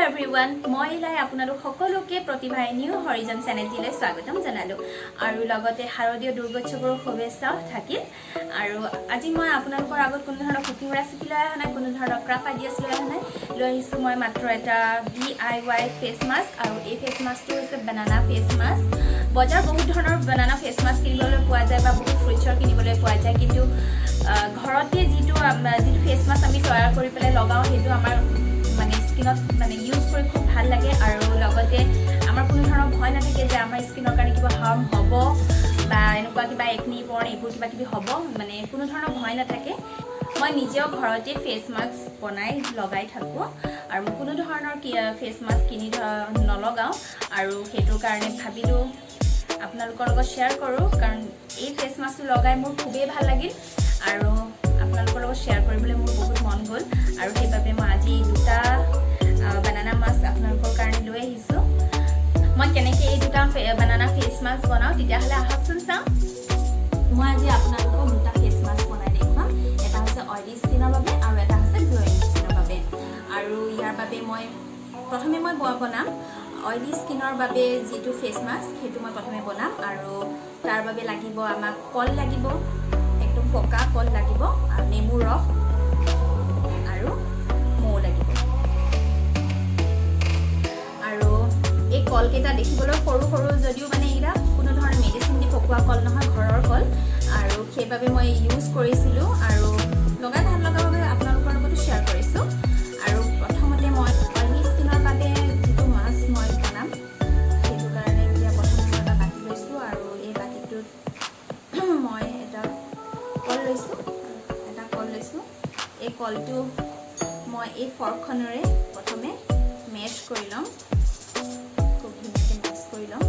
Everyone মই লাই আপোনালোক সকলোকে প্ৰতিভা নিউ হৰিজন চেনেলটিলৈ স্বাগতম জনালো আৰু লগতে শাৰদীয় দুৰ্গোৎসৱৰ শুভেচ্ছা থাকিল আৰু আজি মই আপোনালোকৰ আগত কোনো ধৰণৰ কুকিং ৰেচিপি লৈ অহা নাই কোনো ধৰণৰ ক্ৰাফট আইডিয়াছ লৈ অহা নাই লৈ আহিছোঁ মই মাত্ৰ এটা DIY ফেচ মাস্ক আৰু এই ফেচ মাস্কটো হৈছে বানানা ফেচ মাস্ক বজাৰ বহুত ধৰণৰ বানানা ফেচ মাস্ক কিনিবলৈ পোৱা যায় বা বহুত ফ্ৰুটছৰ কিনিবলৈ পোৱা যায় কিন্তু ঘৰতে যিটো ফেচ মাস্ক আমি তৈয়াৰ কৰি পেলাই লগাওঁ সেইটো আমাৰ মানে স্কিনত মানে ইউজ কৰি খুব ভাল লাগে আৰু লগতে আমাৰ কোনো ধৰণৰ ভয় নাথাকে যে আমাৰ স্কিনৰ কাৰণে কিবা হাৰ্ম হ'ব বা এনেকুৱা কিবা একনি বৰ্ণ এইবোৰ কিবা কিবি হ'ব মানে কোনো ধৰণৰ ভয় নাথাকে মই নিজেও ঘৰতে ফেচ মাস্ক বনাই লগাই থাকোঁ আৰু মই কোনো ধৰণৰ ফেচ মাস্ক কিনি নলগাওঁ আৰু সেইটোৰ কাৰণে ভাবিলোঁ আপোনালোকৰ লগত শ্বেয়াৰ কৰোঁ কাৰণ এই ফেচ মাস্কটো লগাই মোৰ খুবেই ভাল লাগিল আৰু আপোনালোকৰ লগত শ্বেয়াৰ কৰিবলৈ মোৰ বহুত মন গ'ল আৰু সেইবাবে মই আজি দুটা বানানা মাস্ক আপোনালোকৰ কাৰণে লৈ আহিছোঁ মই কেনেকৈ এই দুটা বানানা ফেচ মাস্ক বনাওঁ তেতিয়াহ'লে আহকচোন চাওঁ মই আজি আপোনালোকক দুটা ফেচ মাস্ক বনাই দেখুৱাম এটা হৈছে অইলি স্কিনৰ বাবে আৰু এটা হৈছে গ্ল'য়িং স্কিনৰ বাবে আৰু ইয়াৰ বাবে মই প্ৰথমে মই বনাম অইলি স্কিনৰ বাবে যিটো ফেচ মাস্ক সেইটো মই প্ৰথমে বনাম আৰু তাৰ বাবে লাগিব আমাক কল লাগিব একদম পকা কল লাগিব আৰু নেমু ৰস আৰু মৌ লাগিব আৰু এই কলকেইটা দেখিবলৈ সৰু সৰু যদিও মানে এইকেইটা কোনো ধৰণৰ মেডিচিন দি পকোৱা কল নহয় ঘৰৰ কল আৰু সেইবাবে মই ইউজ কৰিছিলোঁ আৰু লগাই ভাল লগা বাবে আপোনালোকৰ লগতো শ্বেয়াৰ কৰিছোঁ আৰু প্ৰথমতে মই অইলি স্কিনৰ বাবে যিটো মাস্ক মই বনাম সেইটো কাৰণে এতিয়া প্ৰথমে মই এটা বাতি লৈছোঁ আৰু এই বাতিটোত মই এটা কল লৈছোঁ এই কলটো মই এই ফৰ্কখনেৰে প্ৰথমে মেছ কৰি ল'ম খুব ধুনীয়াকৈ মেছ কৰি ল'ম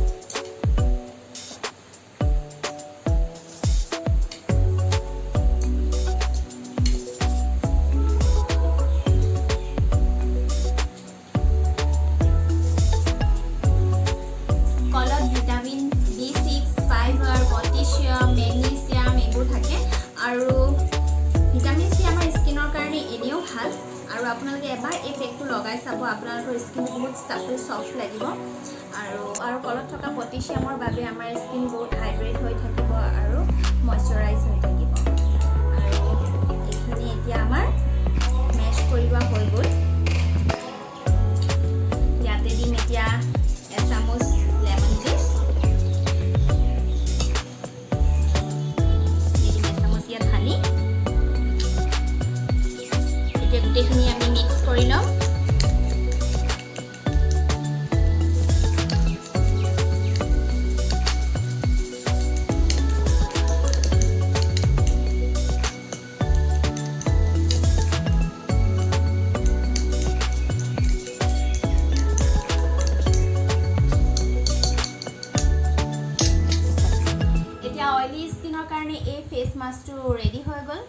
কলত vitamin B6 fibre potassium magnesium এইবোৰ থাকে আৰু ভিটামিন চি আমাৰ স্কিনৰ কাৰণে এনেও ভাল আৰু আপোনালোকে এবাৰ এই পেকটো লগাই চাব আপোনালোকৰ স্কিন বহুত চাপল সফ্ট লাগিব আৰু কলত থকা পটেছিয়ামৰ বাবে আমাৰ স্কিন বহুত হাইড্ৰেট হৈ থাকিব আৰু মইশ্চাৰাইজ হৈ থাকিব আৰু এইখিনি এতিয়া আমাৰ মেছ কৰি লোৱা হৈ গ'ল ইয়াতে দিম এতিয়া এচামুচ লেমন জুইচ এচামুচীয়া ঢালি এতিয়া গোটেইখিনি আমি মিক্স কৰি ল'ম এতিয়া অইলি স্কিনৰ কাৰণে এই ফেচ মাস্কটো ৰেডি হৈ গ'ল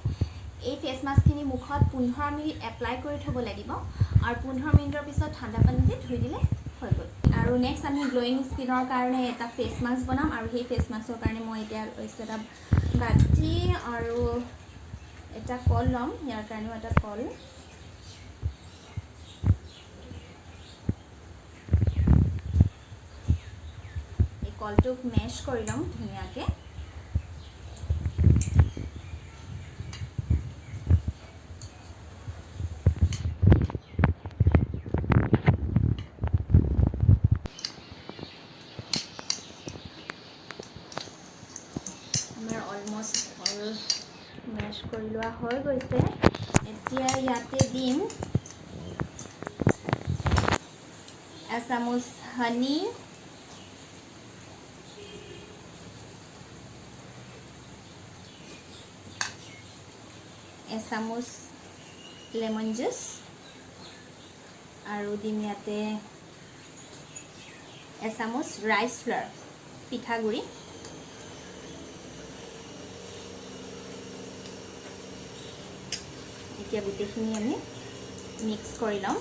এই ফেচ মাস্কখিনি মুখত 15 মিনিট এপ্লাই কৰি থ'ব লাগিব আৰু 15 মিনিটৰ পিছত ঠাণ্ডা পানীতে ধুই দিলে হৈ গ'ল আৰু নেক্সট আমি গ্ল'য়িং স্কিনৰ কাৰণে এটা ফেচ মাস্ক বনাম আৰু সেই ফেচ মাস্কৰ কাৰণে মই এতিয়া লৈছোঁ এটা বাতি আৰু এটা কল ল'ম ইয়াৰ কাৰণেও এটা কল এই কলটোক মেছ কৰি ল'ম ধুনীয়াকৈ অলমষ্ট অল মেছ কৰি লোৱা হৈ গৈছে এতিয়া ইয়াতে দিম এচামুচ হানি এচামুচ লেমন জুইচ আৰু দিম ইয়াতে এচামুচ ৰাইচ ফ্লাৰ পিঠাগুড়ি এতিয়া গোটেইখিনি আমি মিক্স কৰি ল'ম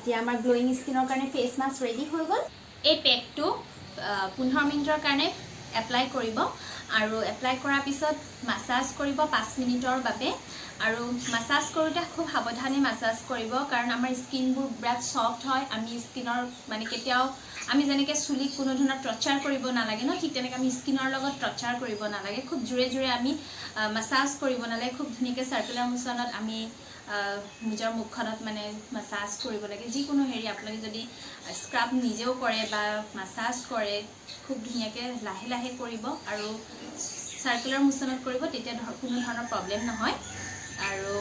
এতিয়া আমাৰ গ্লোয়িং স্কিনৰ কাৰণে ফেচ মাস্ক ৰেডি হৈ গ'ল। এই পেকটো 15 মিনিটৰ কাৰণে এপ্লাই কৰিব আৰু এপ্লাই কৰাৰ পিছত মাসাজ কৰিব 5 মিনিটৰ বাবে। আৰু মাসাজ কৰোঁতে খুব সাৱধানে মাসাজ কৰিব, কাৰণ আমাৰ স্কিনবোৰ বিৰাট সফ্ট হয়। আমি স্কিনৰ মানে কেতিয়াও আমি যেনেকৈ চুলিক কোনো ধৰণৰ টৰ্চাৰ কৰিব নালাগে ন, ঠিক তেনেকৈ আমি স্কিনৰ লগত টৰ্চাৰ কৰিব নালাগে। খুব জোৰে জোৰে আমি মাসাজ কৰিব নালাগে, খুব ধুনীয়াকৈ চাৰ্কুলাৰ মোশ্যনত আমি নিজৰ মুখখনত মানে মাসাজ কৰিব লাগে। যিকোনো হেৰি আপোনালোকে যদি স্ক্ৰাব নিজেও কৰে বা মাসাজ কৰে, খুব ধুনীয়াকৈ লাহে লাহে কৰিব আৰু চাৰ্কুলাৰ মোশ্যনত কৰিব, তেতিয়া কোনো ধৰণৰ প্ৰব্লেম নহয়। আৰু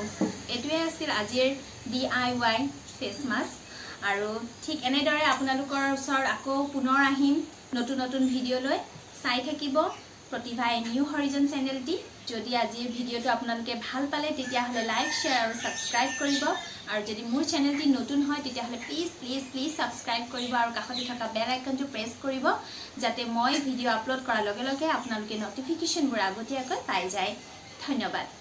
এইটোৱে আছিল আজিৰ DIY ফেচ মাস্ক। আৰু ঠিক এনেদৰে আপোনালোকৰ ওচৰত আকৌ পুনৰ আহিম নতুন নতুন ভিডিঅ' লৈ। চাই থাকিব প্ৰতিভা এ নিউ হৰিজন চেনেলটি। যদি আজিৰ ভিডিঅ'টো আপোনালোকে ভাল পালে তেতিয়াহ'লে লাইক, শ্বেয়াৰ আৰু ছাবস্ক্ৰাইব কৰিব। আৰু যদি মোৰ চেনেলটি নতুন হয় তেতিয়াহ'লে প্লিজ প্লিজ প্লিজ ছাবস্ক্ৰাইব কৰিব আৰু কাষতে থকা বেল আইকনটো প্ৰেছ কৰিব, যাতে মই ভিডিঅ' আপলোড কৰাৰ লগে লগে আপোনালোকে ন'টিফিকেশ্যনবোৰ আগতীয়াকৈ পাই যায়। ধন্যবাদ।